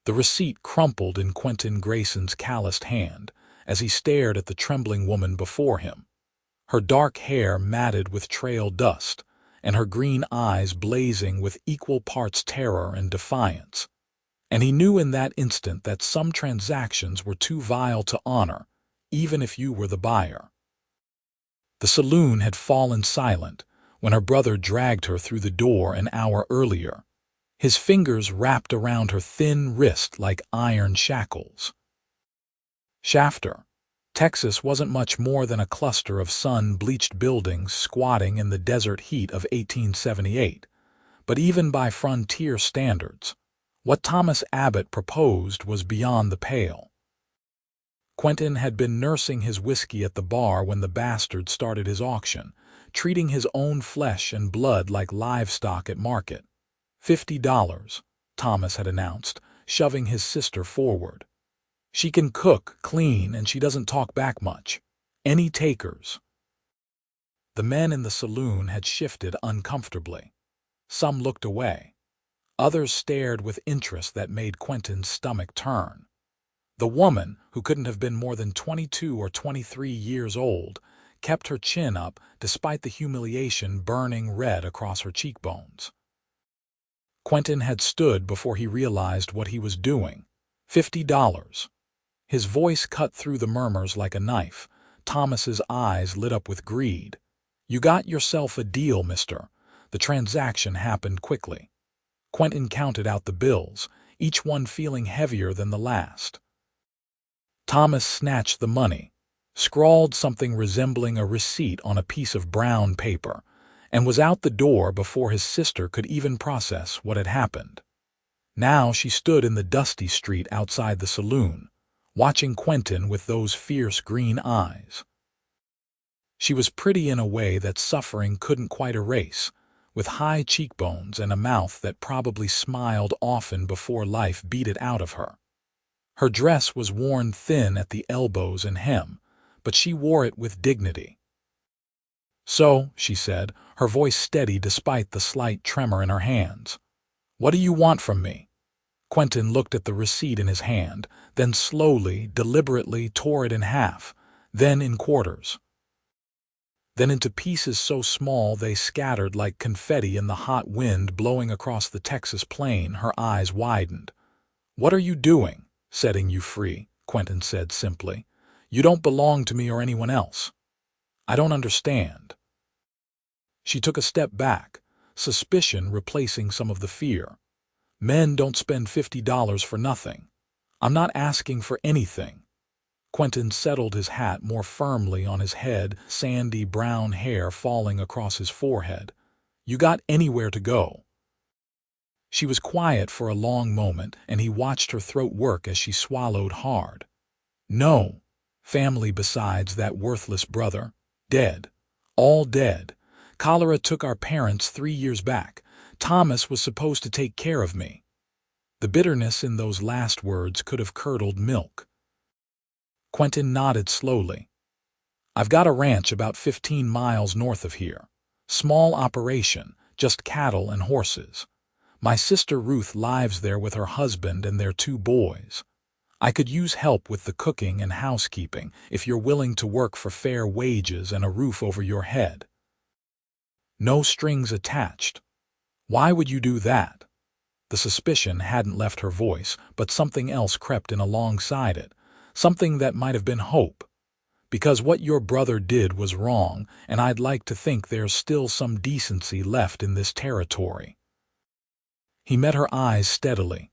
The receipt crumpled in Quentin Grayson's calloused hand as he stared at the trembling woman before him. Her dark hair matted with trail dust, and her green eyes blazing with equal parts terror and defiance. And he knew in that instant that some transactions were too vile to honor, even if you were the buyer. The saloon had fallen silent when her brother dragged her through the door an hour earlier, his fingers wrapped around her thin wrist like iron shackles. Shafter, Texas wasn't much more than a cluster of sun-bleached buildings squatting in the desert heat of 1878, but even by frontier standards, what Thomas Abbott proposed was beyond the pale. Quentin had been nursing his whiskey at the bar when the bastard started his auction, treating his own flesh and blood like livestock at market. $50, Thomas had announced, shoving his sister forward. She can cook, clean, and she doesn't talk back much. Any takers? The men in the saloon had shifted uncomfortably. Some looked away. Others stared with interest that made Quentin's stomach turn. The woman, who couldn't have been more than 22 or 23 years old, kept her chin up despite the humiliation burning red across her cheekbones. Quentin had stood before he realized what he was doing. $50. His voice cut through the murmurs like a knife. Thomas's eyes lit up with greed. You got yourself a deal, mister. The transaction happened quickly. Quentin counted out the bills, each one feeling heavier than the last. Thomas snatched the money, scrawled something resembling a receipt on a piece of brown paper, and was out the door before his sister could even process what had happened. Now she stood in the dusty street outside the saloon, watching Quentin with those fierce green eyes. She was pretty in a way that suffering couldn't quite erase, with high cheekbones and a mouth that probably smiled often before life beat it out of her. Her dress was worn thin at the elbows and hem, but she wore it with dignity. So, she said, her voice steady despite the slight tremor in her hands. What do you want from me? Quentin looked at the receipt in his hand, then slowly, deliberately tore it in half, then in quarters. Then into pieces so small they scattered like confetti in the hot wind blowing across the Texas plain. Her eyes widened. What are you doing? Setting you free, Quentin said simply. You don't belong to me or anyone else. I don't understand. She took a step back, suspicion replacing some of the fear. Men don't spend $50 for nothing. I'm not asking for anything. Quentin settled his hat more firmly on his head, sandy brown hair falling across his forehead. You got anywhere to go? She was quiet for a long moment, and he watched her throat work as she swallowed hard. No. Family besides that worthless brother. Dead. All dead. Cholera took our parents 3 years back. Thomas was supposed to take care of me. The bitterness in those last words could have curdled milk. Quentin nodded slowly. I've got a ranch about 15 miles north of here. Small operation, just cattle and horses. My sister Ruth lives there with her husband and their 2 boys. I could use help with the cooking and housekeeping if you're willing to work for fair wages and a roof over your head. No strings attached. Why would you do that? The suspicion hadn't left her voice, but something else crept in alongside it, something that might have been hope. Because what your brother did was wrong, and I'd like to think there's still some decency left in this territory. He met her eyes steadily.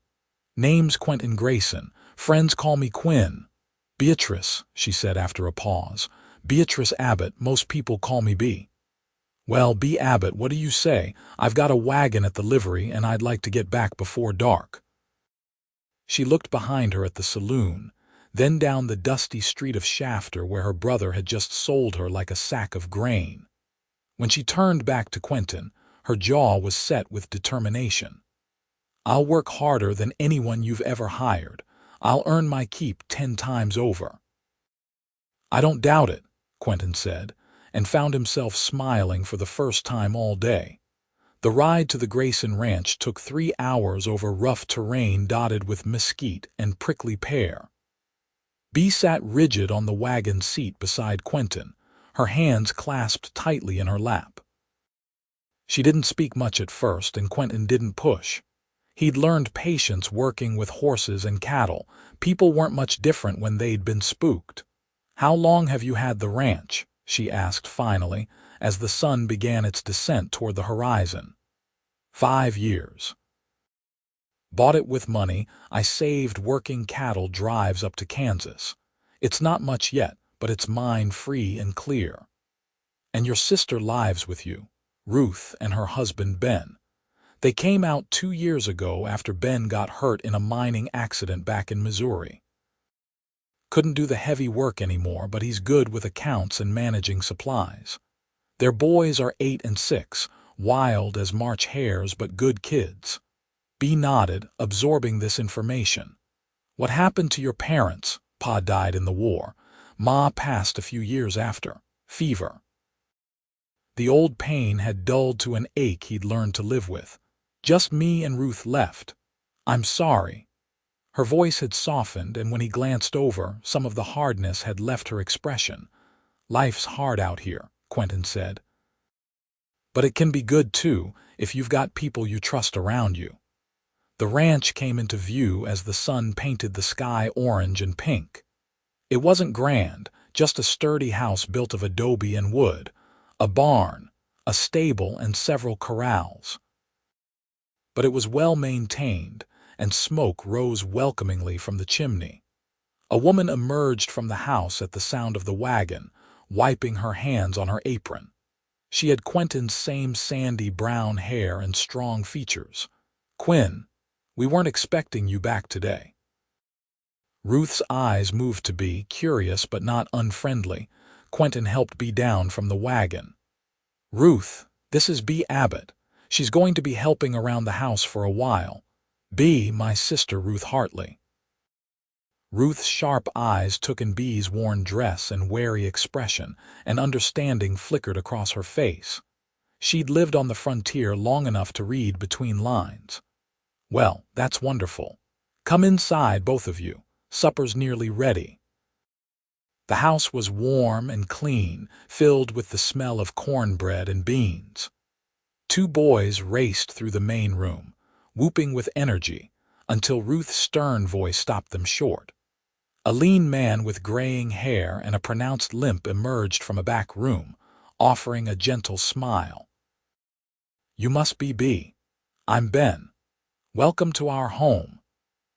Name's Quentin Grayson. Friends call me Quinn. Beatrice, she said after a pause. Beatrice Abbott, most people call me B. Well, B. Abbott, what do you say? I've got a wagon at the livery and I'd like to get back before dark. She looked behind her at the saloon, then down the dusty street of Shafter where her brother had just sold her like a sack of grain. When she turned back to Quentin, her jaw was set with determination. I'll work harder than anyone you've ever hired. I'll earn my keep 10 times over. I don't doubt it, Quentin said, and found himself smiling for the first time all day. The ride to the Grayson ranch took 3 hours over rough terrain dotted with mesquite and prickly pear. Bee sat rigid on the wagon seat beside Quentin, her hands clasped tightly in her lap. She didn't speak much at first, and Quentin didn't push. He'd learned patience working with horses and cattle. People weren't much different when they'd been spooked. "How long have you had the ranch?" she asked finally, as the sun began its descent toward the horizon. 5 years. Bought it with money I saved working cattle drives up to Kansas. It's not much yet, but it's mine free and clear. And your sister lives with you, Ruth and her husband Ben. They came out 2 years ago after Ben got hurt in a mining accident back in Missouri. Couldn't do the heavy work anymore, but he's good with accounts and managing supplies. Their boys are 8 and 6, wild as March hares but good kids. Bee nodded, absorbing this information. "What happened to your parents?" Pa died in the war. Ma passed a few years after. Fever. The old pain had dulled to an ache he'd learned to live with. "Just me and Ruth left. I'm sorry." Her voice had softened, and when he glanced over, some of the hardness had left her expression. "Life's hard out here," Quentin said. "But it can be good, too, if you've got people you trust around you." The ranch came into view as the sun painted the sky orange and pink. It wasn't grand, just a sturdy house built of adobe and wood, a barn, a stable, and several corrals. But it was well maintained, and smoke rose welcomingly from the chimney. A woman emerged from the house at the sound of the wagon, wiping her hands on her apron. She had Quentin's same sandy brown hair and strong features. "Quinn, we weren't expecting you back today." Ruth's eyes moved to Bee, curious but not unfriendly. Quentin helped Bee down from the wagon. "Ruth, this is Beatrice Abbott. She's going to be helping around the house for a while. Bee, my sister Ruth Hartley." Ruth's sharp eyes took in Bee's worn dress and wary expression, and understanding flickered across her face. She'd lived on the frontier long enough to read between lines. "Well, that's wonderful. Come inside, both of you. Supper's nearly ready." The house was warm and clean, filled with the smell of cornbread and beans. 2 boys raced through the main room, whooping with energy, until Ruth's stern voice stopped them short. A lean man with graying hair and a pronounced limp emerged from a back room, offering a gentle smile. "You must be Bee. I'm Ben. Welcome to our home."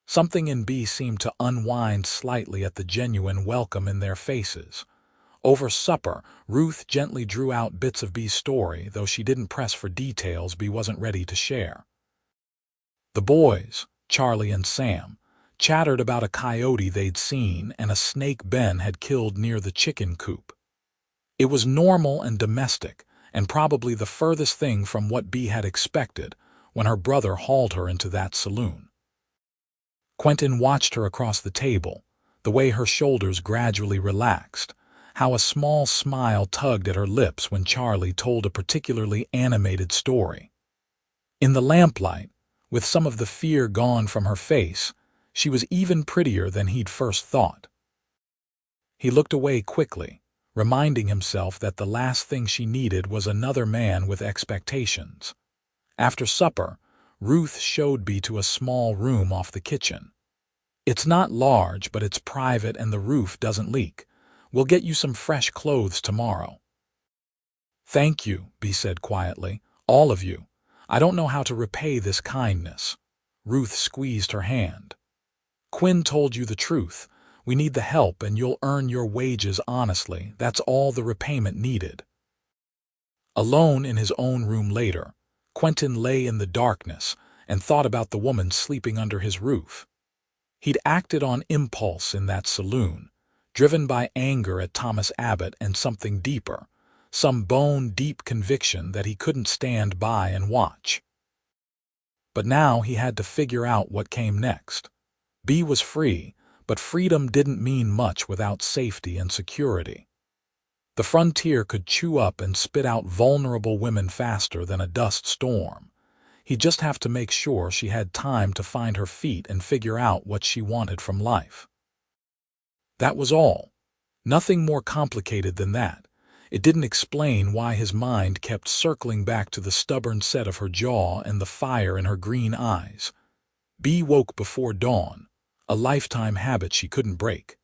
Something in Bee seemed to unwind slightly at the genuine welcome in their faces. Over supper, Ruth gently drew out bits of Bee's story, though she didn't press for details Bee wasn't ready to share. The boys, Charlie and Sam, chattered about a coyote they'd seen and a snake Ben had killed near the chicken coop. It was normal and domestic, and probably the furthest thing from what Bee had expected when her brother hauled her into that saloon. Quentin watched her across the table, the way her shoulders gradually relaxed, how a small smile tugged at her lips when Charlie told a particularly animated story. In the lamplight, with some of the fear gone from her face, she was even prettier than he'd first thought. He looked away quickly, reminding himself that the last thing she needed was another man with expectations. After supper, Ruth showed Bee to a small room off the kitchen. "It's not large, but it's private and the roof doesn't leak. We'll get you some fresh clothes tomorrow." "Thank you," Bee said quietly. "All of you. I don't know how to repay this kindness." Ruth squeezed her hand. "Quinn told you the truth. We need the help and you'll earn your wages honestly. That's all the repayment needed." Alone in his own room later, Quentin lay in the darkness and thought about the woman sleeping under his roof. He'd acted on impulse in that saloon, driven by anger at Thomas Abbott and something deeper, some bone-deep conviction that he couldn't stand by and watch. But now he had to figure out what came next. Bee was free, but freedom didn't mean much without safety and security. The frontier could chew up and spit out vulnerable women faster than a dust storm. He'd just have to make sure she had time to find her feet and figure out what she wanted from life. That was all. Nothing more complicated than that. It didn't explain why his mind kept circling back to the stubborn set of her jaw and the fire in her green eyes. Bea woke before dawn, a lifetime habit she couldn't break.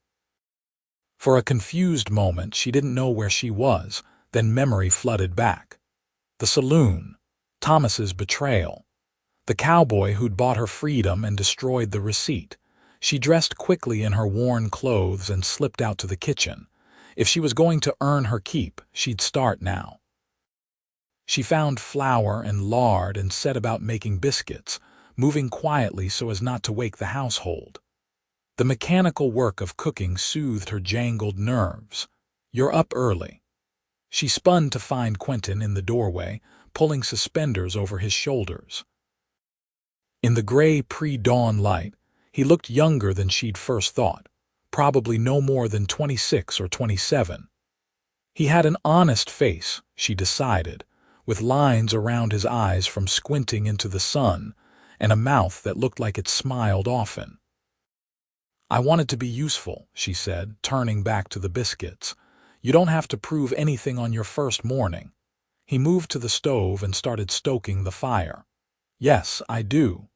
For a confused moment, she didn't know where she was, then memory flooded back. The saloon, Thomas's betrayal, the cowboy who'd bought her freedom and destroyed the receipt. She dressed quickly in her worn clothes and slipped out to the kitchen. If she was going to earn her keep, she'd start now. She found flour and lard and set about making biscuits, moving quietly so as not to wake the household. The mechanical work of cooking soothed her jangled nerves. "You're up early." She spun to find Quentin in the doorway, pulling suspenders over his shoulders. In the gray pre-dawn light, he looked younger than she'd first thought, probably no more than 26 or 27. He had an honest face, she decided, with lines around his eyes from squinting into the sun, and a mouth that looked like it smiled often. "I wanted to be useful," she said, turning back to the biscuits. "You don't have to prove anything on your first morning." He moved to the stove and started stoking the fire. "Yes, I do."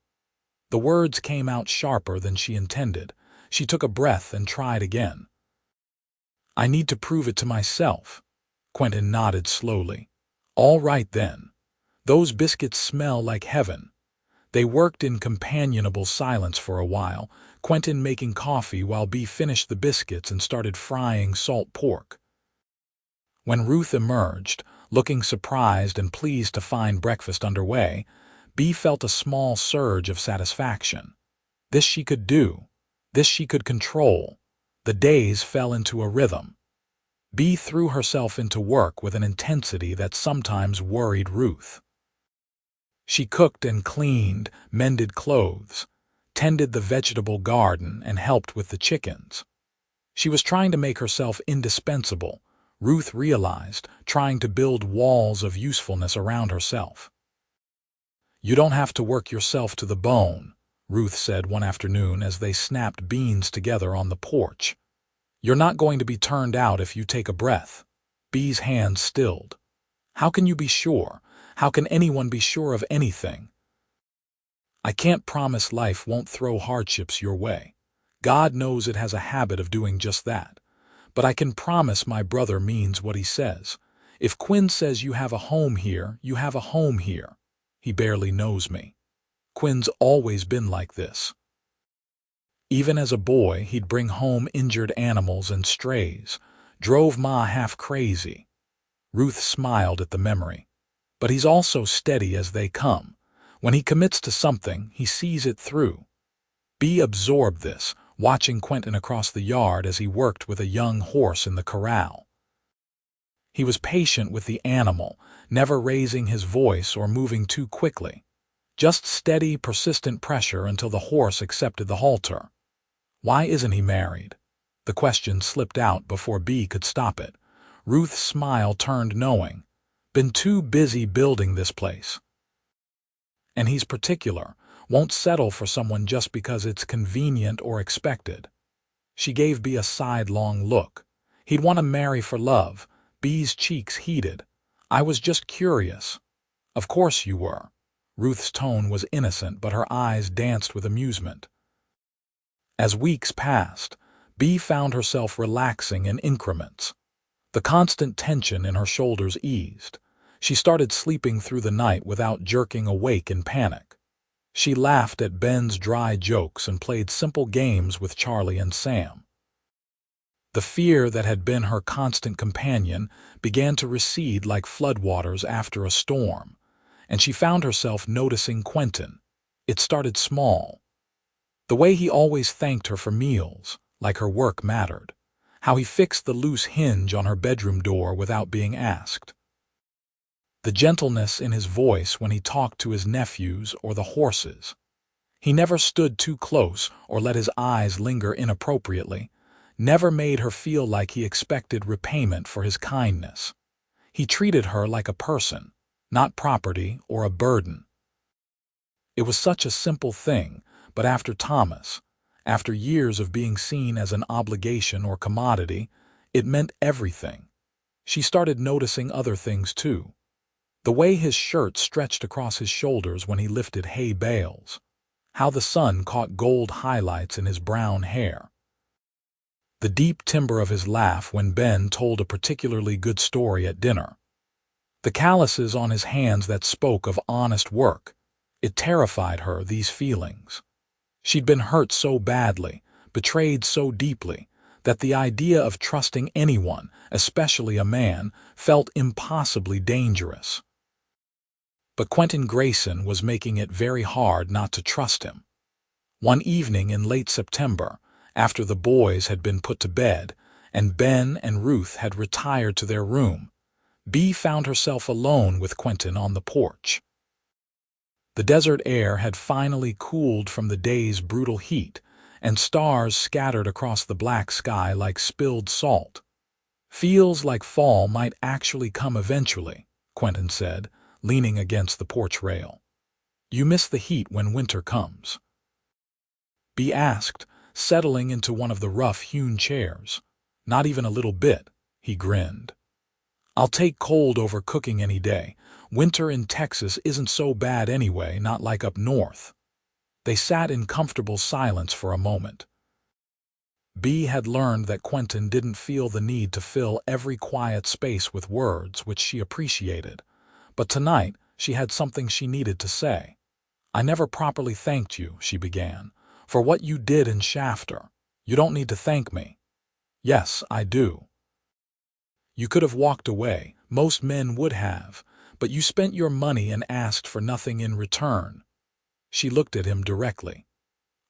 The words came out sharper than she intended. She took a breath and tried again. "I need to prove it to myself." Quentin nodded slowly. "All right then. Those biscuits smell like heaven." They worked in companionable silence for a while, Quentin making coffee while Bea finished the biscuits and started frying salt pork. When Ruth emerged, looking surprised and pleased to find breakfast underway, Bea felt a small surge of satisfaction. This she could do. This she could control. The days fell into a rhythm. Bea threw herself into work with an intensity that sometimes worried Ruth. She cooked and cleaned, mended clothes, tended the vegetable garden, and helped with the chickens. She was trying to make herself indispensable, Ruth realized, trying to build walls of usefulness around herself. "You don't have to work yourself to the bone," Ruth said one afternoon as they snapped beans together on the porch. "You're not going to be turned out if you take a breath." Bea's hand stilled. "How can you be sure? How can anyone be sure of anything?" "I can't promise life won't throw hardships your way. God knows it has a habit of doing just that. But I can promise my brother means what he says. If Quinn says you have a home here, you have a home here. He barely knows me. Quinn's always been like this. Even as a boy, he'd bring home injured animals and strays, drove Ma half crazy." Ruth smiled at the memory. "But he's also steady as they come. When he commits to something, he sees it through." Bea absorbed this, watching Quentin across the yard as he worked with a young horse in the corral. He was patient with the animal, never raising his voice or moving too quickly. Just steady, persistent pressure until the horse accepted the halter. "Why isn't he married?" The question slipped out before Bea could stop it. Ruth's smile turned knowing. "Been too busy building this place. And he's particular, won't settle for someone just because it's convenient or expected." She gave Bea a sidelong look. "He'd want to marry for love." Bea's cheeks heated. "I was just curious." "Of course you were." Ruth's tone was innocent, but her eyes danced with amusement. As weeks passed, Bea found herself relaxing in increments. The constant tension in her shoulders eased. She started sleeping through the night without jerking awake in panic. She laughed at Ben's dry jokes and played simple games with Charlie and Sam. The fear that had been her constant companion began to recede like floodwaters after a storm, and she found herself noticing Quentin. It started small. The way he always thanked her for meals, like her work mattered. How he fixed the loose hinge on her bedroom door without being asked. The gentleness in his voice when he talked to his nephews or the horses. He never stood too close or let his eyes linger inappropriately, never made her feel like he expected repayment for his kindness. He treated her like a person, not property or a burden. It was such a simple thing, but after Thomas, after years of being seen as an obligation or commodity, it meant everything. She started noticing other things too. The way his shirt stretched across his shoulders when he lifted hay bales. How the sun caught gold highlights in his brown hair. The deep timbre of his laugh when Ben told a particularly good story at dinner. The calluses on his hands that spoke of honest work. It terrified her, these feelings. She'd been hurt so badly, betrayed so deeply, that the idea of trusting anyone, especially a man, felt impossibly dangerous. But Quentin Grayson was making it very hard not to trust him. One evening in late September, after the boys had been put to bed, and Ben and Ruth had retired to their room, Bea found herself alone with Quentin on the porch. The desert air had finally cooled from the day's brutal heat, and stars scattered across the black sky like spilled salt. "Feels like fall might actually come eventually," Quentin said, leaning against the porch rail. "You miss the heat when winter comes?" Bea asked, settling into one of the rough-hewn chairs. "Not even a little bit," he grinned. "I'll take cold over cooking any day. Winter in Texas isn't so bad anyway, not like up north." They sat in comfortable silence for a moment. Bea had learned that Quentin didn't feel the need to fill every quiet space with words, which she appreciated. But tonight, she had something she needed to say. "I never properly thanked you," she began, "for what you did in Shafter. You don't need to thank me." "Yes, I do. You could have walked away, most men would have, but you spent your money and asked for nothing in return." She looked at him directly.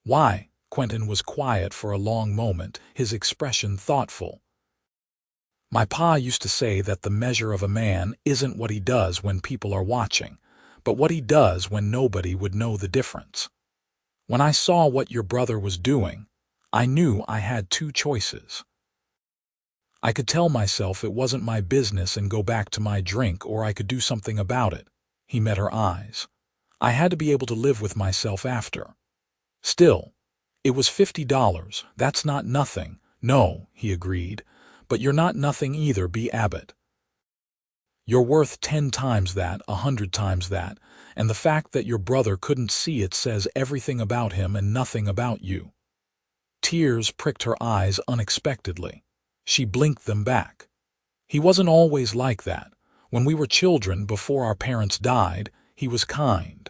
"Why?" Quentin was quiet for a long moment, his expression thoughtful. "My pa used to say that the measure of a man isn't what he does when people are watching, but what he does when nobody would know the difference. When I saw what your brother was doing, I knew I had two choices. I could tell myself it wasn't my business and go back to my drink, or I could do something about it." He met her eyes. "I had to be able to live with myself after." "Still, it was $50. That's not nothing." "No," he agreed, "but you're not nothing either, Bea Abbott. You're worth 10 times that, 100 times that, and the fact that your brother couldn't see it says everything about him and nothing about you." Tears pricked her eyes unexpectedly. She blinked them back. "He wasn't always like that. When we were children, before our parents died, he was kind.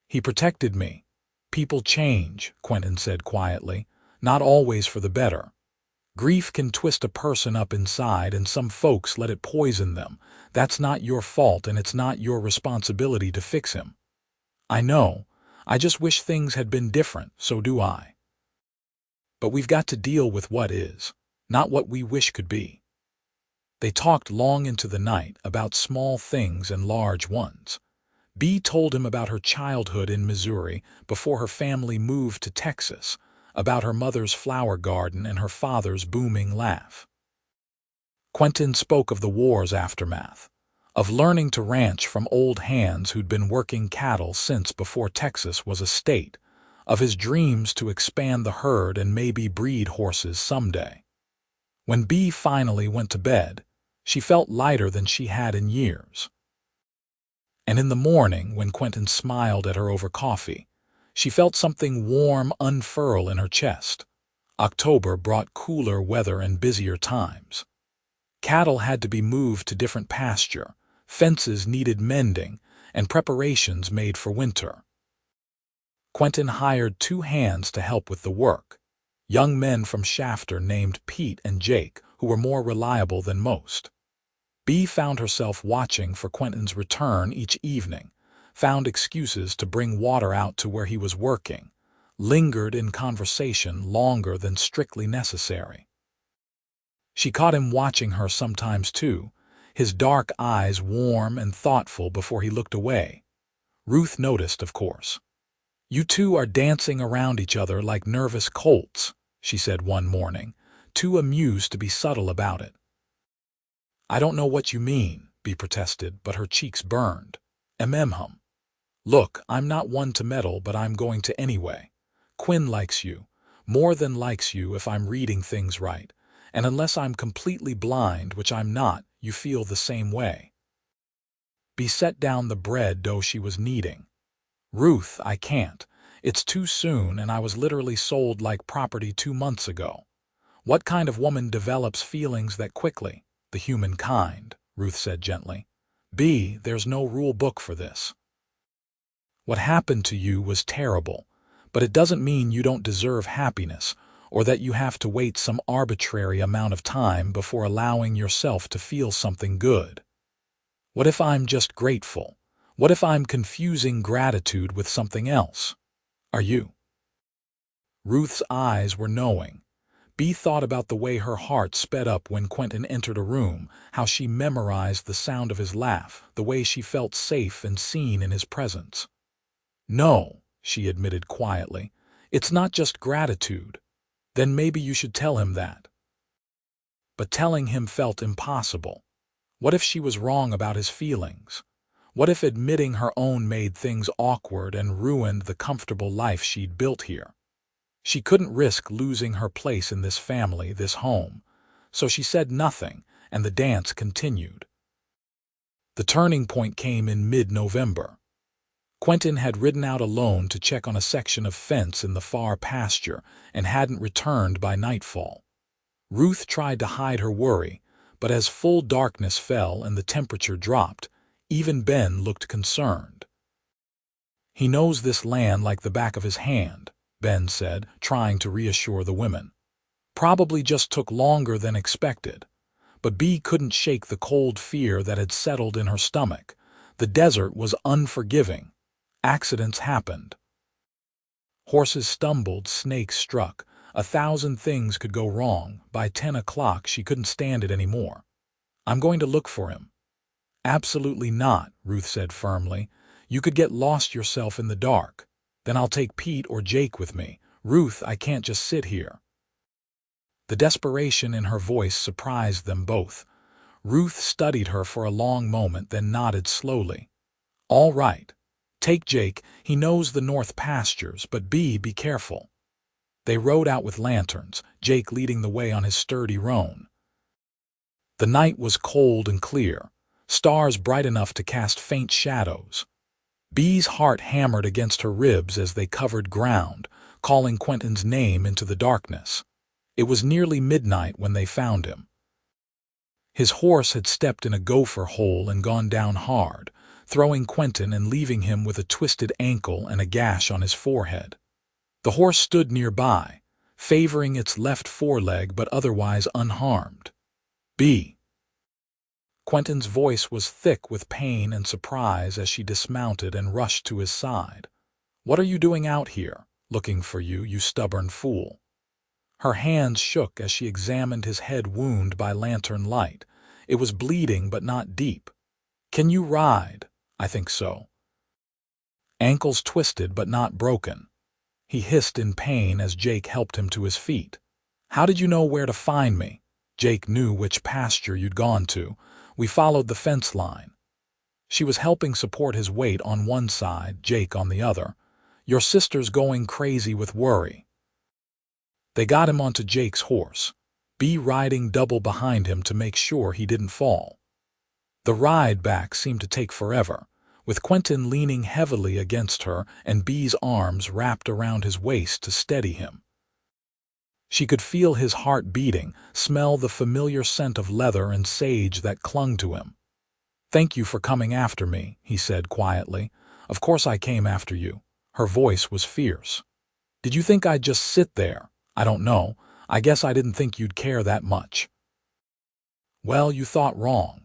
He protected me." "People change," Quentin said quietly, "not always for the better. Grief can twist a person up inside, and some folks let it poison them. That's not your fault, and it's not your responsibility to fix him." "I know. I just wish things had been different, so do I. But we've got to deal with what is, not what we wish could be." They talked long into the night about small things and large ones. Bea told him about her childhood in Missouri before her family moved to Texas, about her mother's flower garden and her father's booming laugh. Quentin spoke of the war's aftermath, of learning to ranch from old hands who'd been working cattle since before Texas was a state, of his dreams to expand the herd and maybe breed horses someday. When Bea finally went to bed, she felt lighter than she had in years. And in the morning, when Quentin smiled at her over coffee, she felt something warm unfurl in her chest. October brought cooler weather and busier times. Cattle had to be moved to different pasture, fences needed mending, and preparations made for winter. Quentin hired 2 hands to help with the work, young men from Shafter named Pete and Jake, who were more reliable than most. Bea found herself watching for Quentin's return each evening, found excuses to bring water out to where he was working, lingered in conversation longer than strictly necessary. She caught him watching her sometimes too, his dark eyes warm and thoughtful before he looked away. Ruth noticed, of course. "You two are dancing around each other like nervous colts," she said one morning, too amused to be subtle about it. I don't know what you mean, Bea protested, but her cheeks burned. Hum. Look, I'm not one to meddle, but I'm going to anyway. Quinn likes you, more than likes you if I'm reading things right, and unless I'm completely blind, which I'm not, you feel the same way. Bea set down the bread dough she was kneading. Ruth, I can't. It's too soon, and I was literally sold like property 2 months ago. What kind of woman develops feelings that quickly? The human kind, Ruth said gently. Bea, there's no rule book for this. What happened to you was terrible, but it doesn't mean you don't deserve happiness, or that you have to wait some arbitrary amount of time before allowing yourself to feel something good. What if I'm just grateful? What if I'm confusing gratitude with something else? Are you? Ruth's eyes were knowing. Bea thought about the way her heart sped up when Quentin entered a room, how she memorized the sound of his laugh, the way she felt safe and seen in his presence. No, she admitted quietly, it's not just gratitude. Then maybe you should tell him that. But telling him felt impossible. What if she was wrong about his feelings? What if admitting her own made things awkward and ruined the comfortable life she'd built here? She couldn't risk losing her place in this family, this home, so she said nothing, and the dance continued. The turning point came in mid-November. Quentin had ridden out alone to check on a section of fence in the far pasture and hadn't returned by nightfall. Ruth tried to hide her worry, but as full darkness fell and the temperature dropped, even Ben looked concerned. He knows this land like the back of his hand, Ben said, trying to reassure the women. Probably just took longer than expected. But Bea couldn't shake the cold fear that had settled in her stomach. The desert was unforgiving. Accidents happened. Horses stumbled, snakes struck. 1,000 things could go wrong. By 10 o'clock she couldn't stand it anymore. I'm going to look for him. Absolutely not, Ruth said firmly. You could get lost yourself in the dark. Then I'll take Pete or Jake with me. Ruth, I can't just sit here. The desperation in her voice surprised them both. Ruth studied her for a long moment, then nodded slowly. All right. Take Jake. He knows the north pastures, but be careful. They rode out with lanterns, Jake leading the way on his sturdy roan. The night was cold and clear, stars bright enough to cast faint shadows. Bea's heart hammered against her ribs as they covered ground, calling Quentin's name into the darkness. It was nearly midnight when they found him. His horse had stepped in a gopher hole and gone down hard, throwing Quentin and leaving him with a twisted ankle and a gash on his forehead. The horse stood nearby, favoring its left foreleg but otherwise unharmed. Bea. Quentin's voice was thick with pain and surprise as she dismounted and rushed to his side. What are you doing out here? Looking for you, you stubborn fool. Her hands shook as she examined his head wound by lantern light. It was bleeding but not deep. Can you ride? I think so. Ankles twisted but not broken. He hissed in pain as Jake helped him to his feet. How did you know where to find me? Jake knew which pasture you'd gone to. We followed the fence line. She was helping support his weight on one side, Jake on the other. Your sister's going crazy with worry. They got him onto Jake's horse, Bea riding double behind him to make sure he didn't fall. The ride back seemed to take forever, with Quentin leaning heavily against her and Bea's arms wrapped around his waist to steady him. She could feel his heart beating, smell the familiar scent of leather and sage that clung to him. Thank you for coming after me, he said quietly. Of course I came after you. Her voice was fierce. Did you think I'd just sit there? I don't know. I guess I didn't think you'd care that much. Well, you thought wrong.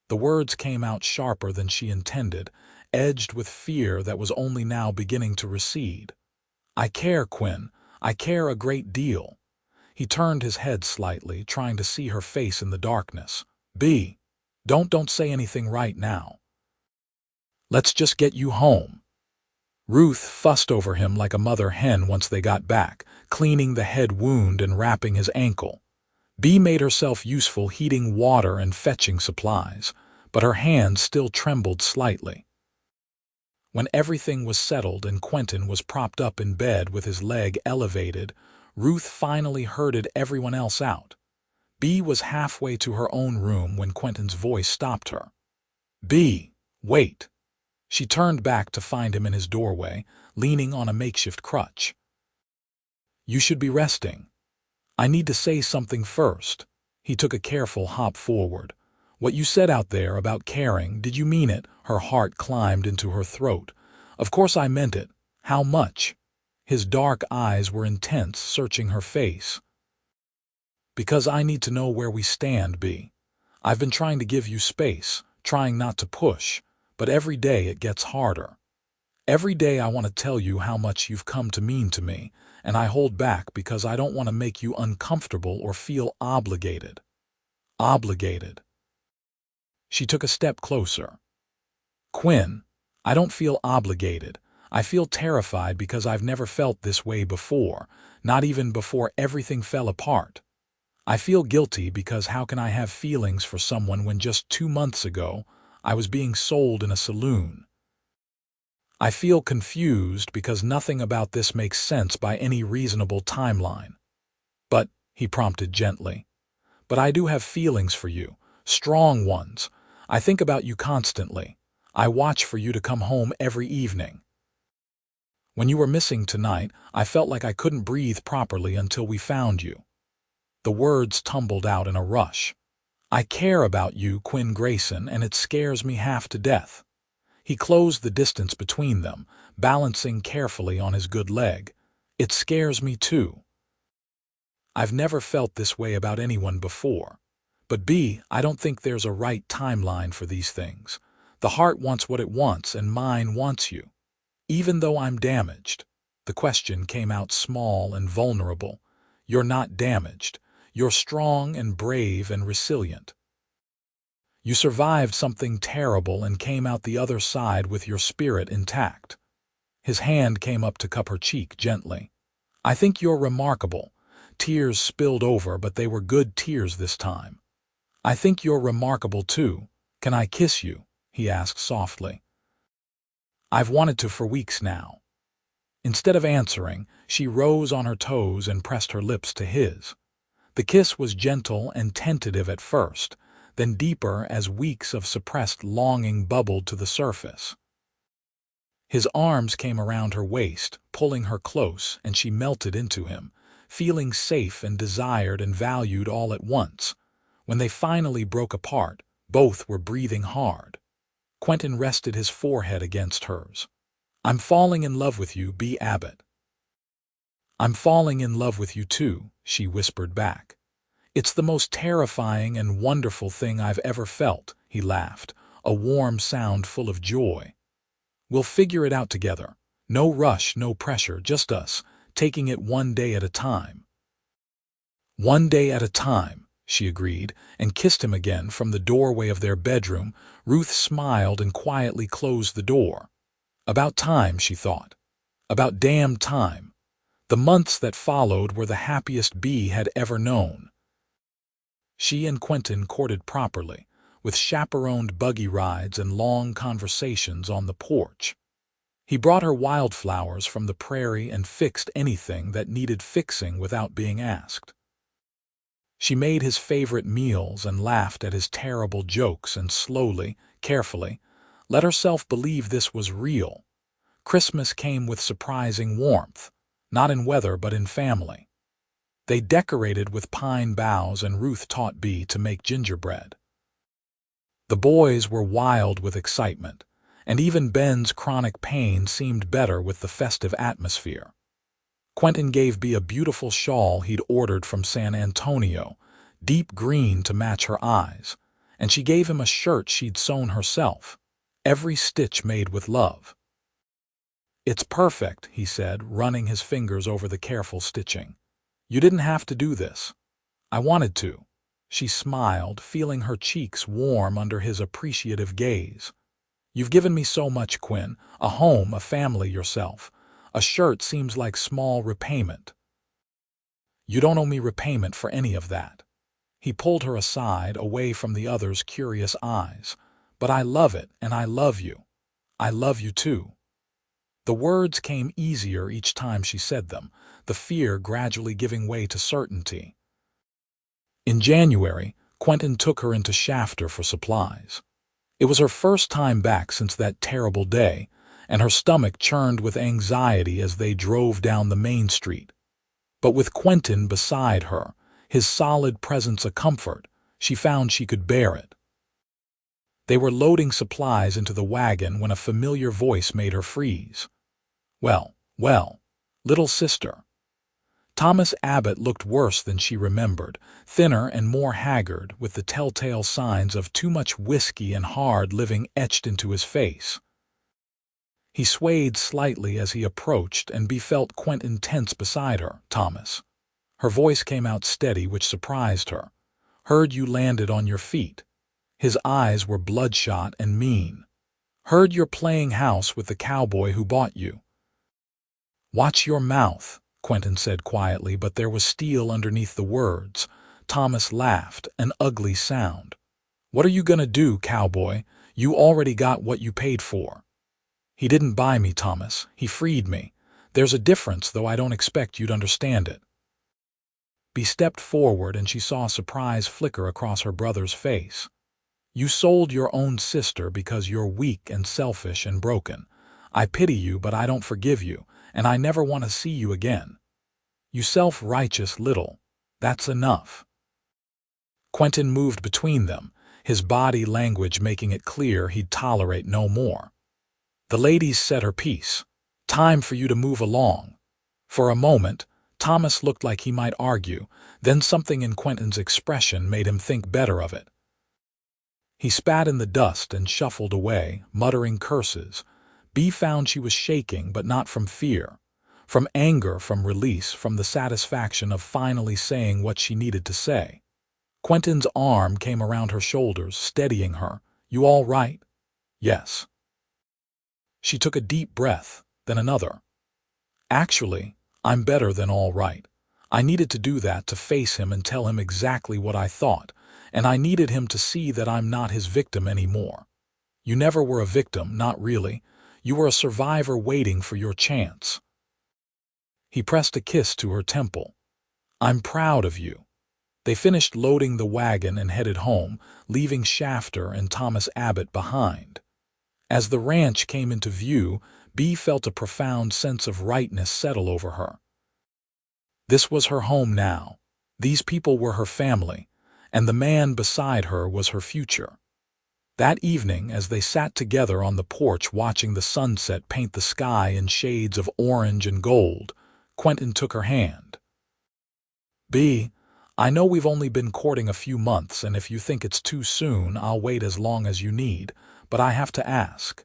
The words came out sharper than she intended, edged with fear that was only now beginning to recede. I care, Quinn. I care a great deal. He turned his head slightly, trying to see her face in the darkness. Bea, don't say anything right now. Let's just get you home. Ruth fussed over him like a mother hen once they got back, cleaning the head wound and wrapping his ankle. Bea made herself useful heating water and fetching supplies, but her hands still trembled slightly. When everything was settled and Quentin was propped up in bed with his leg elevated, Ruth finally herded everyone else out. Bea was halfway to her own room when Quentin's voice stopped her. "Bea, wait." She turned back to find him in his doorway, leaning on a makeshift crutch. "You should be resting. I need to say something first." He took a careful hop forward. "What you said out there about caring, did you mean it?" Her heart climbed into her throat. "Of course I meant it. How much?" His dark eyes were intense, searching her face. "Because I need to know where we stand, Bea. I've been trying to give you space, trying not to push, but every day it gets harder. Every day I want to tell you how much you've come to mean to me, and I hold back because I don't want to make you uncomfortable or feel obligated." Obligated. She took a step closer. "Quinn, I don't feel obligated. I feel terrified because I've never felt this way before, not even before everything fell apart. I feel guilty because how can I have feelings for someone when just 2 months ago I was being sold in a saloon? I feel confused because nothing about this makes sense by any reasonable timeline." "But," he prompted gently, "but I do have feelings for you, strong ones. I think about you constantly. I watch for you to come home every evening. When you were missing tonight, I felt like I couldn't breathe properly until we found you." The words tumbled out in a rush. "I care about you, Quentin Grayson, and it scares me half to death." He closed the distance between them, balancing carefully on his good leg. "It scares me too. I've never felt this way about anyone before. But Bea, I don't think there's a right timeline for these things. The heart wants what it wants, and mine wants you. Even though I'm damaged." The question came out small and vulnerable. "You're not damaged. You're strong and brave and resilient. You survived something terrible and came out the other side with your spirit intact." His hand came up to cup her cheek gently. "I think you're remarkable." Tears spilled over, but they were good tears this time. "I think you're remarkable too. Can I kiss you?" he asked softly. "I've wanted to for weeks now." Instead of answering, she rose on her toes and pressed her lips to his. The kiss was gentle and tentative at first, then deeper as weeks of suppressed longing bubbled to the surface. His arms came around her waist, pulling her close, and she melted into him, feeling safe and desired and valued all at once. When they finally broke apart, both were breathing hard. Quentin rested his forehead against hers. "I'm falling in love with you, Bea Abbott." "I'm falling in love with you too," she whispered back. "It's the most terrifying and wonderful thing I've ever felt," he laughed, a warm sound full of joy. "We'll figure it out together. No rush, no pressure, just us, taking it one day at a time." "One day at a time," she agreed, and kissed him again from the doorway of their bedroom. Ruth smiled and quietly closed the door. About time, she thought. About damn time. The months that followed were the happiest Bea had ever known. She and Quentin courted properly, with chaperoned buggy rides and long conversations on the porch. He brought her wildflowers from the prairie and fixed anything that needed fixing without being asked. She made his favorite meals and laughed at his terrible jokes and slowly, carefully, let herself believe this was real. Christmas came with surprising warmth, not in weather but in family. They decorated with pine boughs and Ruth taught Bea to make gingerbread. The boys were wild with excitement, and even Ben's chronic pain seemed better with the festive atmosphere. Quentin gave Bea a beautiful shawl he'd ordered from San Antonio, deep green to match her eyes, and she gave him a shirt she'd sewn herself, every stitch made with love. "It's perfect," he said, running his fingers over the careful stitching. "You didn't have to do this." "I wanted to." She smiled, feeling her cheeks warm under his appreciative gaze. You've given me so much, Quinn. A home, a family, yourself. A shirt seems like small repayment. You don't owe me repayment for any of that. He pulled her aside, away from the other's curious eyes. But I love it, and I love you. I love you too. The words came easier each time she said them, the fear gradually giving way to certainty. In January, Quentin took her into Shafter for supplies. It was her first time back since that terrible day, and her stomach churned with anxiety as they drove down the main street. But with Quentin beside her, his solid presence a comfort, she found she could bear it. They were loading supplies into the wagon when a familiar voice made her freeze. Well, little sister. Thomas Abbott looked worse than she remembered, thinner and more haggard, with the telltale signs of too much whiskey and hard living etched into his face. He swayed slightly as he approached, and Bea felt Quentin tense beside her. Thomas. Her voice came out steady, which surprised her. Heard you landed on your feet. His eyes were bloodshot and mean. Heard you're playing house with the cowboy who bought you. Watch your mouth, Quentin said quietly, but there was steel underneath the words. Thomas laughed, an ugly sound. What are you gonna do, cowboy? You already got what you paid for. He didn't buy me, Thomas. He freed me. There's a difference, though I don't expect you'd understand it. Bea stepped forward, and she saw surprise flicker across her brother's face. You sold your own sister because you're weak and selfish and broken. I pity you, but I don't forgive you, and I never want to see you again. You self-righteous little. That's enough. Quentin moved between them, his body language making it clear he'd tolerate no more. The ladies said her piece. Time for you to move along. For a moment, Thomas looked like he might argue, then something in Quentin's expression made him think better of it. He spat in the dust and shuffled away, muttering curses. Bea found she was shaking, but not from fear. From anger, from release, from the satisfaction of finally saying what she needed to say. Quentin's arm came around her shoulders, steadying her. You all right? Yes. She took a deep breath, then another. Actually, I'm better than all right. I needed to do that to face him and tell him exactly what I thought, and I needed him to see that I'm not his victim anymore. You never were a victim, not really. You were a survivor waiting for your chance. He pressed a kiss to her temple. I'm proud of you. They finished loading the wagon and headed home, leaving Shafter and Thomas Abbott behind. As the ranch came into view, Bea felt a profound sense of rightness settle over her. This was her home now. These people were her family, and the man beside her was her future. That evening, as they sat together on the porch watching the sunset paint the sky in shades of orange and gold, Quentin took her hand. Bea, I know we've only been courting a few months, and if you think it's too soon, I'll wait as long as you need, but I have to ask.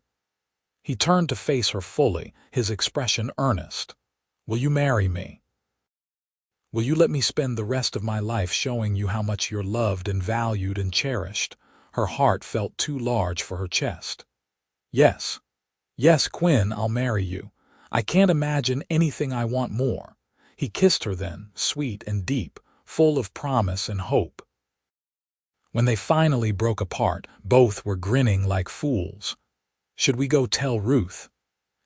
He turned to face her fully, his expression earnest. Will you marry me? Will you let me spend the rest of my life showing you how much you're loved and valued and cherished? Her heart felt too large for her chest. Yes. Yes, Quinn, I'll marry you. I can't imagine anything I want more. He kissed her then, sweet and deep, full of promise and hope. When they finally broke apart, both were grinning like fools. Should we go tell Ruth?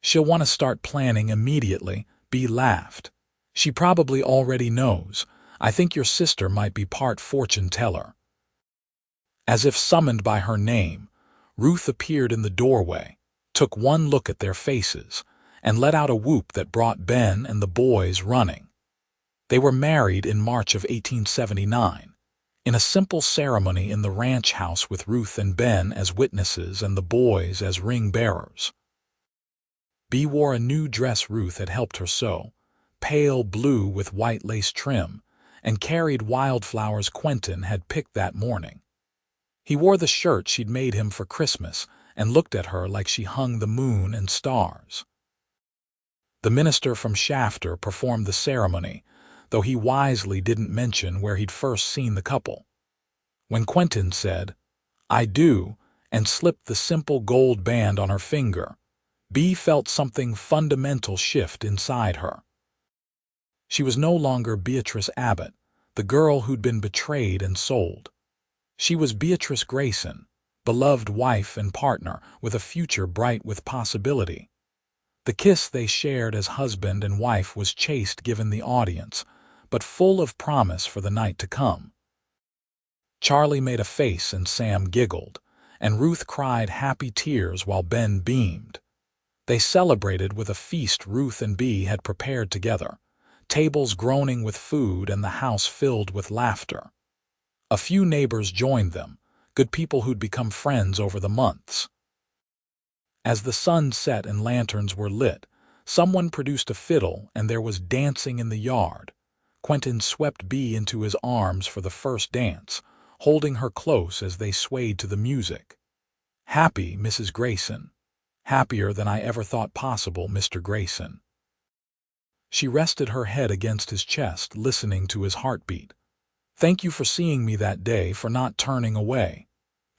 She'll want to start planning immediately. Bea laughed. She probably already knows. I think your sister might be part fortune teller. As if summoned by her name, Ruth appeared in the doorway, took one look at their faces, and let out a whoop that brought Ben and the boys running. They were married in March of 1879, in a simple ceremony in the ranch house with Ruth and Ben as witnesses and the boys as ring-bearers. Bea wore a new dress Ruth had helped her sew, pale blue with white lace trim, and carried wildflowers Quentin had picked that morning. He wore the shirt she'd made him for Christmas and looked at her like she hung the moon and stars. The minister from Shafter performed the ceremony, though he wisely didn't mention where he'd first seen the couple. When Quentin said, I do, and slipped the simple gold band on her finger, Bea felt something fundamental shift inside her. She was no longer Beatrice Abbott, the girl who'd been betrayed and sold. She was Beatrice Grayson, beloved wife and partner with a future bright with possibility. The kiss they shared as husband and wife was chaste given the audience, but full of promise for the night to come. Charlie made a face and Sam giggled, and Ruth cried happy tears while Ben beamed. They celebrated with a feast Ruth and Bea had prepared together, tables groaning with food and the house filled with laughter. A few neighbors joined them, good people who'd become friends over the months. As the sun set and lanterns were lit, someone produced a fiddle and there was dancing in the yard. Quentin swept Bea into his arms for the first dance, holding her close as they swayed to the music. "Happy, Mrs. Grayson. Happier than I ever thought possible, Mr. Grayson." She rested her head against his chest, listening to his heartbeat. "Thank you for seeing me that day, for not turning away.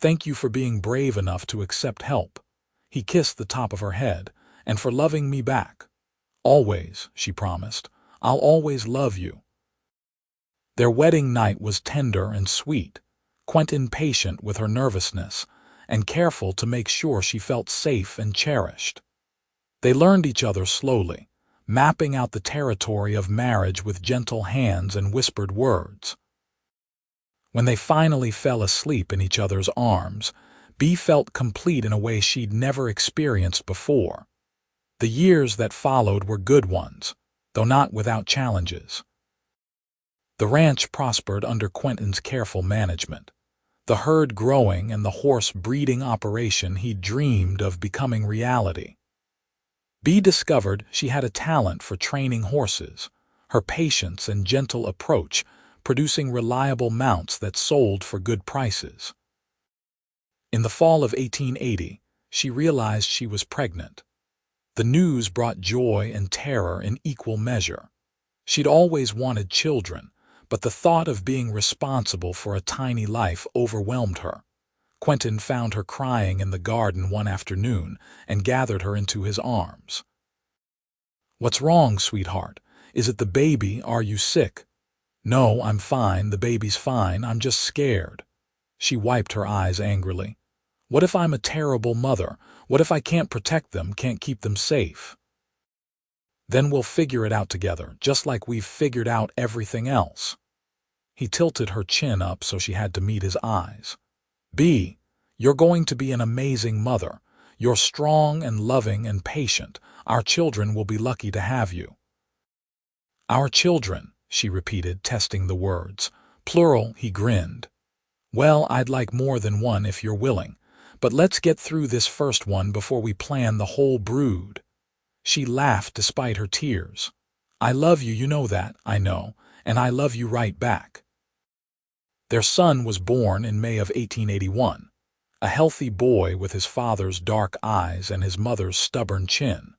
Thank you for being brave enough to accept help." He kissed the top of her head, "and for loving me back. Always," she promised. "I'll always love you." Their wedding night was tender and sweet, Quentin patient with her nervousness, and careful to make sure she felt safe and cherished. They learned each other slowly, mapping out the territory of marriage with gentle hands and whispered words. When they finally fell asleep in each other's arms, Bea felt complete in a way she'd never experienced before. The years that followed were good ones, though not without challenges. The ranch prospered under Quentin's careful management, the herd growing and the horse breeding operation he'd dreamed of becoming reality. Bea discovered she had a talent for training horses, her patience and gentle approach producing reliable mounts that sold for good prices. In the fall of 1880, she realized she was pregnant. The news brought joy and terror in equal measure. She'd always wanted children, but the thought of being responsible for a tiny life overwhelmed her. Quentin found her crying in the garden one afternoon and gathered her into his arms. "What's wrong, sweetheart? Is it the baby? Are you sick?" "No, I'm fine. The baby's fine. I'm just scared." She wiped her eyes angrily. "What if I'm a terrible mother? What if I can't protect them, can't keep them safe?" "Then we'll figure it out together, just like we've figured out everything else." He tilted her chin up so she had to meet his eyes. "Bea, you're going to be an amazing mother. You're strong and loving and patient. Our children will be lucky to have you." "Our children," she repeated, testing the words. "Plural," he grinned. "Well, I'd like more than one if you're willing. But let's get through this first one before we plan the whole brood." She laughed despite her tears. "I love you, you know that, I know, and I love you right back." Their son was born in May of 1881, a healthy boy with his father's dark eyes and his mother's stubborn chin.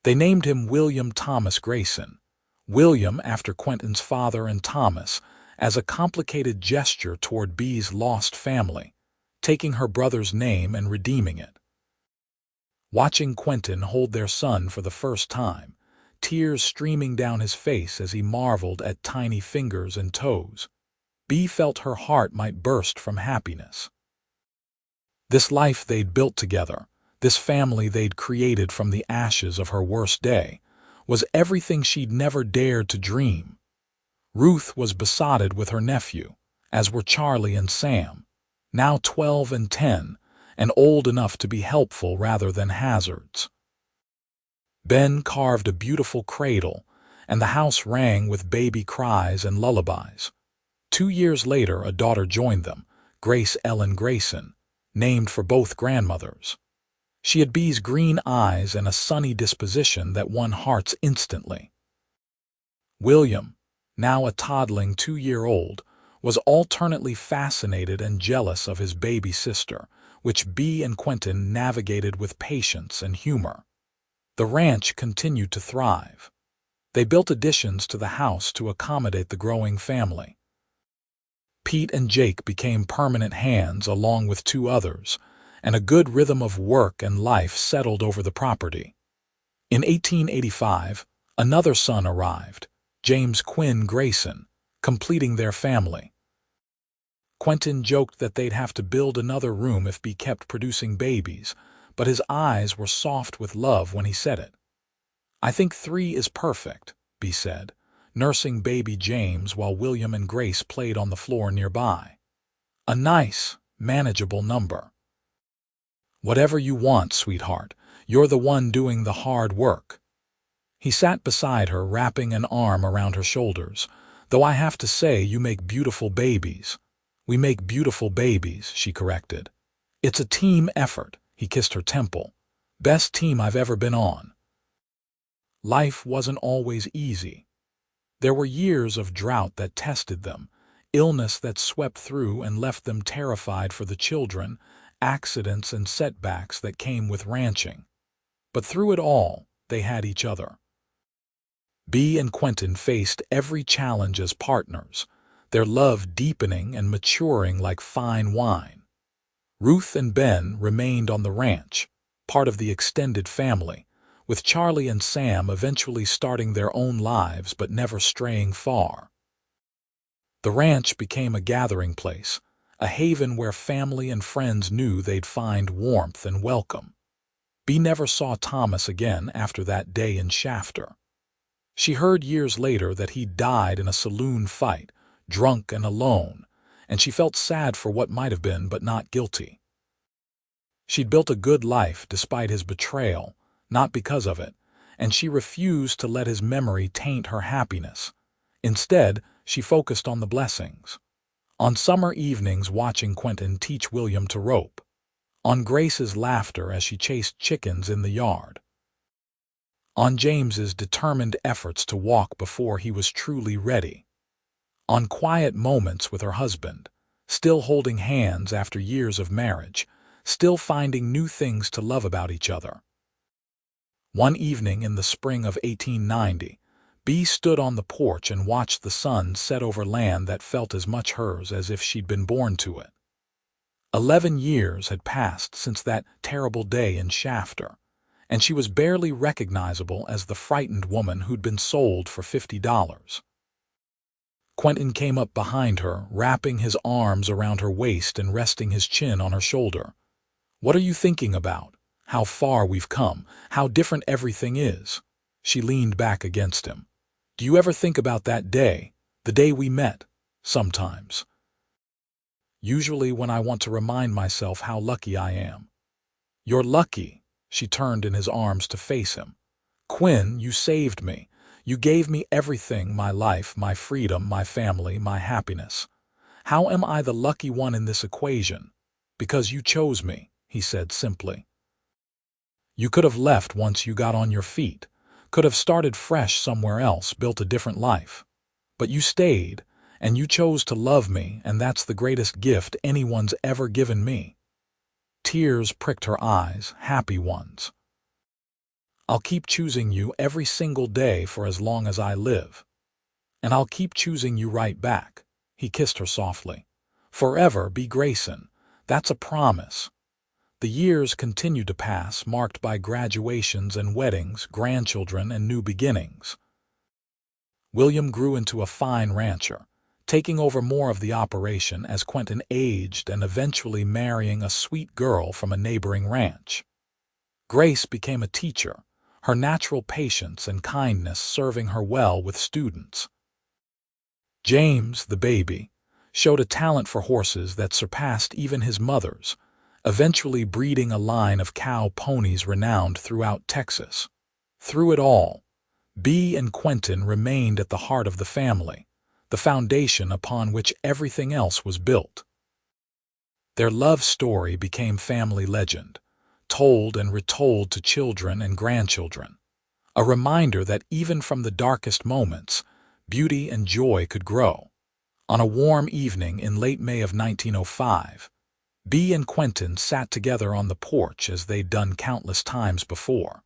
They named him William Thomas Grayson, William after Quentin's father and Thomas, as a complicated gesture toward Bea's lost family, taking her brother's name and redeeming it. Watching Quentin hold their son for the first time, tears streaming down his face as he marveled at tiny fingers and toes, Bea felt her heart might burst from happiness. This life they'd built together, this family they'd created from the ashes of her worst day, was everything she'd never dared to dream. Ruth was besotted with her nephew, as were Charlie and Sam, now 12 and 10, and old enough to be helpful rather than hazards. Ben carved a beautiful cradle, and the house rang with baby cries and lullabies. 2 years later, a daughter joined them, Grace Ellen Grayson, named for both grandmothers. She had Bea's green eyes and a sunny disposition that won hearts instantly. William, now a toddling 2-year-old, was alternately fascinated and jealous of his baby sister, which Bea and Quentin navigated with patience and humor. The ranch continued to thrive. They built additions to the house to accommodate the growing family. Pete and Jake became permanent hands along with 2 others, and a good rhythm of work and life settled over the property. In 1885, another son arrived, James Quinn Grayson, completing their family. Quentin joked that they'd have to build another room if Bea kept producing babies, but his eyes were soft with love when he said it. "I think 3 is perfect," Bea said, nursing baby James while William and Grace played on the floor nearby. "A nice, manageable number." "Whatever you want, sweetheart. You're the one doing the hard work." He sat beside her, wrapping an arm around her shoulders. "Though I have to say you make beautiful babies." "We make beautiful babies," she corrected. "It's a team effort," he kissed her temple. "Best team I've ever been on." Life wasn't always easy. There were years of drought that tested them, illness that swept through and left them terrified for the children, accidents and setbacks that came with ranching. But through it all, they had each other. Bea and Quentin faced every challenge as partners, their love deepening and maturing like fine wine. Ruth and Ben remained on the ranch, part of the extended family, with Charlie and Sam eventually starting their own lives but never straying far. The ranch became a gathering place, a haven where family and friends knew they'd find warmth and welcome. Bea never saw Thomas again after that day in Shafter. She heard years later that he died in a saloon fight, drunk and alone, and she felt sad for what might have been but not guilty. She'd built a good life despite his betrayal, not because of it, and she refused to let his memory taint her happiness. Instead, she focused on the blessings. On summer evenings watching Quentin teach William to rope. On Grace's laughter as she chased chickens in the yard. On James's determined efforts to walk before he was truly ready. On quiet moments with her husband, still holding hands after years of marriage, still finding new things to love about each other. One evening in the spring of 1890, Bea stood on the porch and watched the sun set over land that felt as much hers as if she'd been born to it. 11 years had passed since that terrible day in Shafter, and she was barely recognizable as the frightened woman who'd been sold for $50. Quentin came up behind her, wrapping his arms around her waist and resting his chin on her shoulder. "What are you thinking about? How far we've come, how different everything is." She leaned back against him. "Do you ever think about that day, the day we met?" "Sometimes. Usually when I want to remind myself how lucky I am." "You're lucky." She turned in his arms to face him. "Quinn, you saved me. You gave me everything, my life, my freedom, my family, my happiness. How am I the lucky one in this equation?" "Because you chose me," he said simply. "You could have left once you got on your feet, could have started fresh somewhere else, built a different life. But you stayed, and you chose to love me, and that's the greatest gift anyone's ever given me." Tears pricked her eyes, happy ones. "I'll keep choosing you every single day for as long as I live. And I'll keep choosing you right back." He kissed her softly. "Forever, Bea Grayson. That's a promise." The years continued to pass, marked by graduations and weddings, grandchildren and new beginnings. William grew into a fine rancher, taking over more of the operation as Quentin aged and eventually marrying a sweet girl from a neighboring ranch. Grace became a teacher, her natural patience and kindness serving her well with students. James, the baby, showed a talent for horses that surpassed even his mother's, eventually breeding a line of cow ponies renowned throughout Texas. Through it all, Bea and Quentin remained at the heart of the family, the foundation upon which everything else was built. Their love story became family legend, told and retold to children and grandchildren, a reminder that even from the darkest moments, beauty and joy could grow. On a warm evening in late May of 1905, Bea and Quentin sat together on the porch as they'd done countless times before.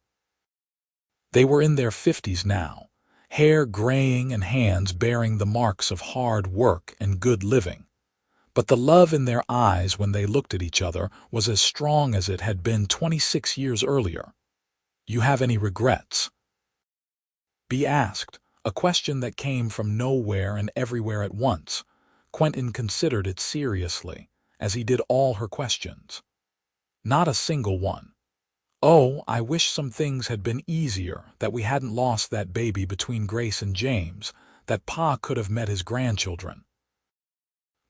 They were in their 50s now, hair graying and hands bearing the marks of hard work and good living. But the love in their eyes when they looked at each other was as strong as it had been 26 years earlier. "You have any regrets?" Bea asked, a question that came from nowhere and everywhere at once. Quentin considered it seriously, as he did all her questions. "Not a single one. Oh, I wish some things had been easier, that we hadn't lost that baby between Grace and James, that Pa could have met his grandchildren.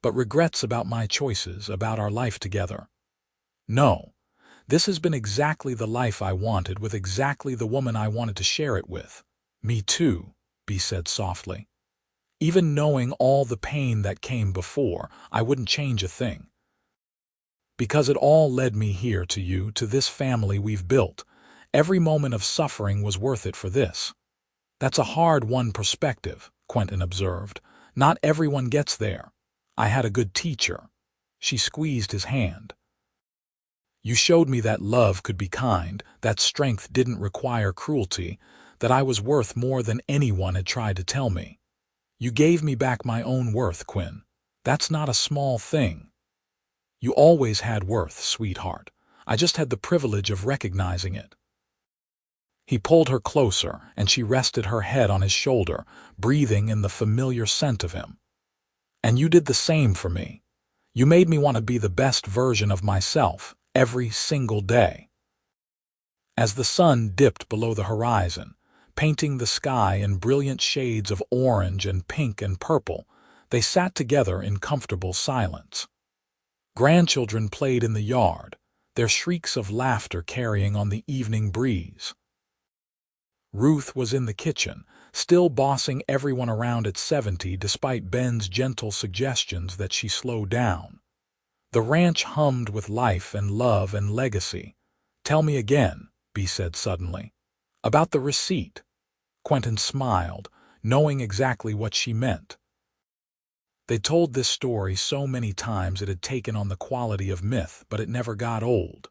But regrets about my choices, about our life together? No. This has been exactly the life I wanted, with exactly the woman I wanted to share it with." "Me too," Bea said softly. "Even knowing all the pain that came before, I wouldn't change a thing. Because it all led me here to you, to this family we've built. Every moment of suffering was worth it for this." "That's a hard-won perspective," Quentin observed. "Not everyone gets there. I had a good teacher." She squeezed his hand. "You showed me that love could be kind, that strength didn't require cruelty, that I was worth more than anyone had tried to tell me. You gave me back my own worth, Quinn. That's not a small thing. You always had worth, sweetheart. I just had the privilege of recognizing it." He pulled her closer, and she rested her head on his shoulder, breathing in the familiar scent of him. "And you did the same for me. You made me want to be the best version of myself, every single day." As the sun dipped below the horizon, painting the sky in brilliant shades of orange and pink and purple, they sat together in comfortable silence. Grandchildren played in the yard, their shrieks of laughter carrying on the evening breeze. Ruth was in the kitchen, still bossing everyone around at 70 despite Ben's gentle suggestions that she slow down. The ranch hummed with life and love and legacy. "Tell me again," Bea said suddenly. "About the receipt." Quentin smiled, knowing exactly what she meant. They'd told this story so many times it had taken on the quality of myth, but it never got old.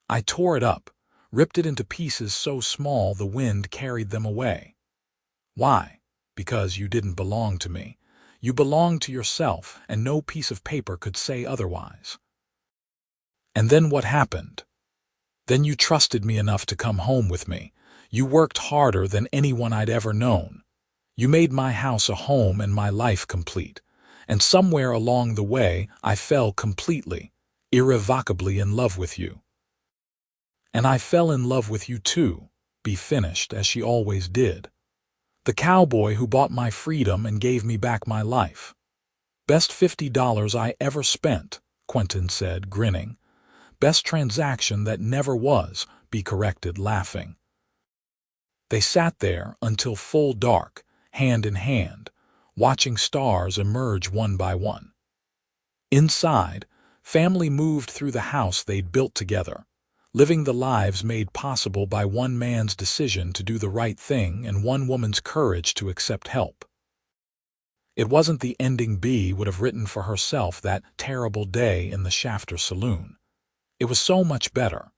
"I tore it up, ripped it into pieces so small the wind carried them away." "Why?" "Because you didn't belong to me. You belonged to yourself, and no piece of paper could say otherwise." "And then what happened?" "Then you trusted me enough to come home with me. You worked harder than anyone I'd ever known. You made my house a home and my life complete. And somewhere along the way, I fell completely, irrevocably in love with you." "And I fell in love with you too," Bea finished, as she always did. "The cowboy who bought my freedom and gave me back my life." "Best $50 I ever spent," Quentin said, grinning. "Best transaction that never was," Bea corrected, laughing. They sat there until full dark, hand in hand, watching stars emerge one by one. Inside, family moved through the house they'd built together, living the lives made possible by one man's decision to do the right thing and one woman's courage to accept help. It wasn't the ending Bea would have written for herself that terrible day in the Shafter saloon. It was so much better.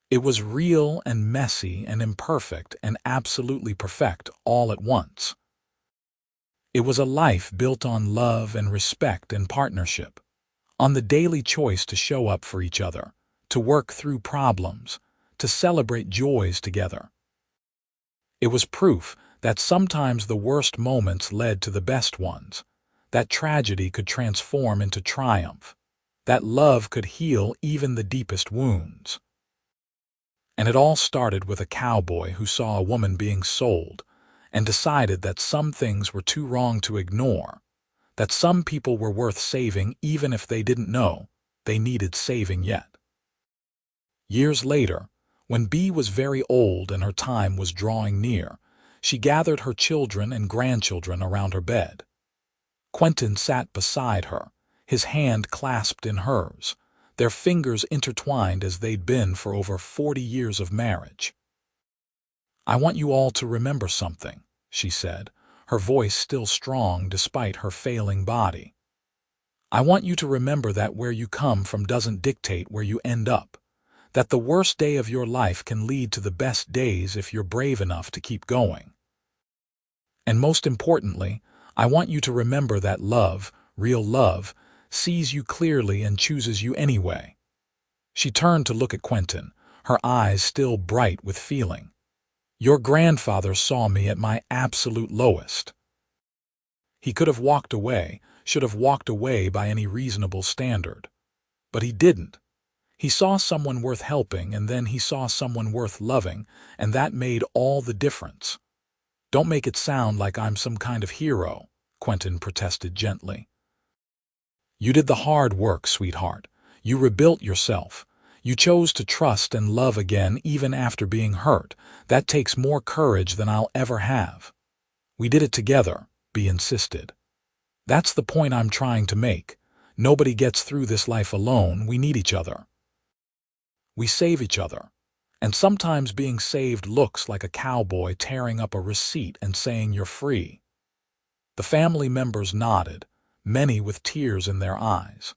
It was real and messy and imperfect and absolutely perfect all at once. It was a life built on love and respect and partnership, on the daily choice to show up for each other, to work through problems, to celebrate joys together. It was proof that sometimes the worst moments led to the best ones, that tragedy could transform into triumph, that love could heal even the deepest wounds. And it all started with a cowboy who saw a woman being sold and decided that some things were too wrong to ignore, that some people were worth saving even if they didn't know they needed saving yet. Years later, when Bea was very old and her time was drawing near, she gathered her children and grandchildren around her bed. Quentin sat beside her, his hand clasped in hers, their fingers intertwined as they'd been for over 40 years of marriage. "I want you all to remember something," she said, her voice still strong despite her failing body. "I want you to remember that where you come from doesn't dictate where you end up, that the worst day of your life can lead to the best days if you're brave enough to keep going. And most importantly, I want you to remember that love, real love, sees you clearly and chooses you anyway. She turned to look at Quentin, her eyes still bright with feeling. Your grandfather saw me at my absolute lowest. He could have walked away, should have walked away by any reasonable standard. But he didn't. He saw someone worth helping, and then he saw someone worth loving, and that made all the difference. Don't make it sound like I'm some kind of hero, Quentin protested gently. You did the hard work, sweetheart. You rebuilt yourself. You chose to trust and love again even after being hurt. That takes more courage than I'll ever have. We did it together, Bea insisted. That's the point I'm trying to make. Nobody gets through this life alone. We need each other. We save each other. And sometimes being saved looks like a cowboy tearing up a receipt and saying you're free. The family members nodded, many with tears in their eyes.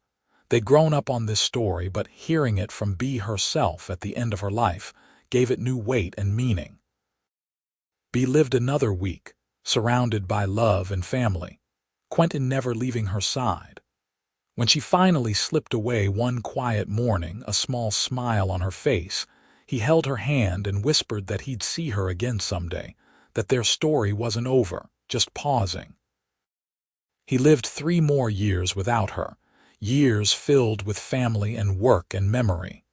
They'd grown up on this story, but hearing it from Bea herself at the end of her life gave it new weight and meaning. Bea lived another week, surrounded by love and family, Quentin never leaving her side. When she finally slipped away one quiet morning, a small smile on her face, he held her hand and whispered that he'd see her again someday, that their story wasn't over, just pausing. He lived 3 more years without her, years filled with family and work and memory.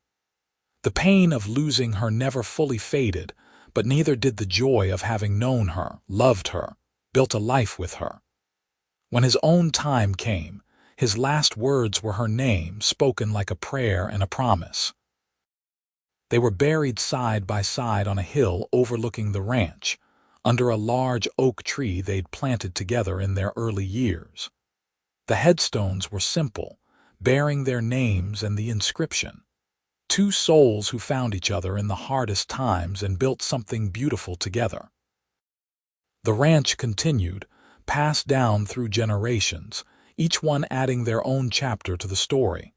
The pain of losing her never fully faded, but neither did the joy of having known her, loved her, built a life with her. When his own time came, his last words were her name, spoken like a prayer and a promise. They were buried side by side on a hill overlooking the ranch, under a large oak tree they'd planted together in their early years. The headstones were simple, bearing their names and the inscription, "Two souls who found each other in the hardest times and built something beautiful together." The ranch continued, passed down through generations, each one adding their own chapter to the story.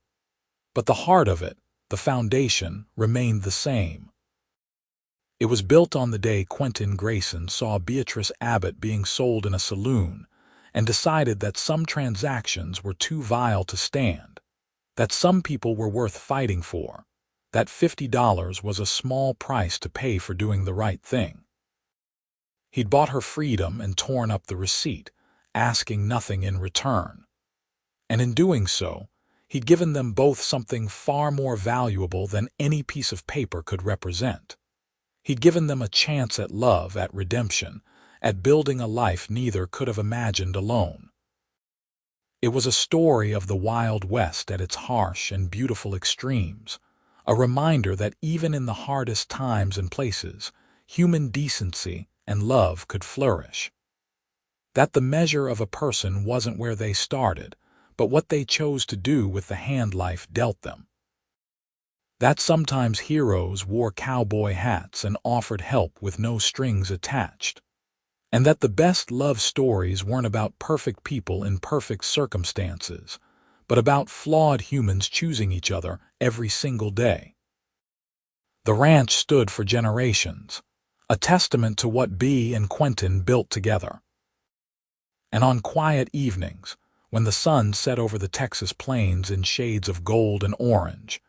But the heart of it, the foundation, remained the same. It was built on the day Quentin Grayson saw Beatrice Abbott being sold in a saloon and decided that some transactions were too vile to stand, that some people were worth fighting for, that $50 was a small price to pay for doing the right thing. He'd bought her freedom and torn up the receipt, asking nothing in return. And in doing so, he'd given them both something far more valuable than any piece of paper could represent. He'd given them a chance at love, at redemption, at building a life neither could have imagined alone. It was a story of the Wild West at its harsh and beautiful extremes, a reminder that even in the hardest times and places, human decency and love could flourish. That the measure of a person wasn't where they started, but what they chose to do with the hand life dealt them. That sometimes heroes wore cowboy hats and offered help with no strings attached. And that the best love stories weren't about perfect people in perfect circumstances, but about flawed humans choosing each other every single day. The ranch stood for generations, a testament to what Bea and Quentin built together. And on quiet evenings, when the sun set over the Texas plains in shades of gold and orange,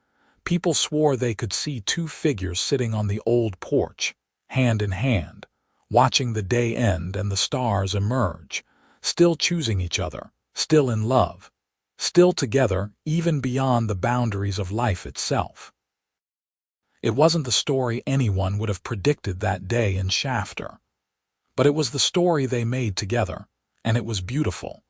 people swore they could see 2 figures sitting on the old porch, hand in hand, watching the day end and the stars emerge, still choosing each other, still in love, still together even beyond the boundaries of life itself. It wasn't the story anyone would have predicted that day in Shafter, but it was the story they made together, and it was beautiful.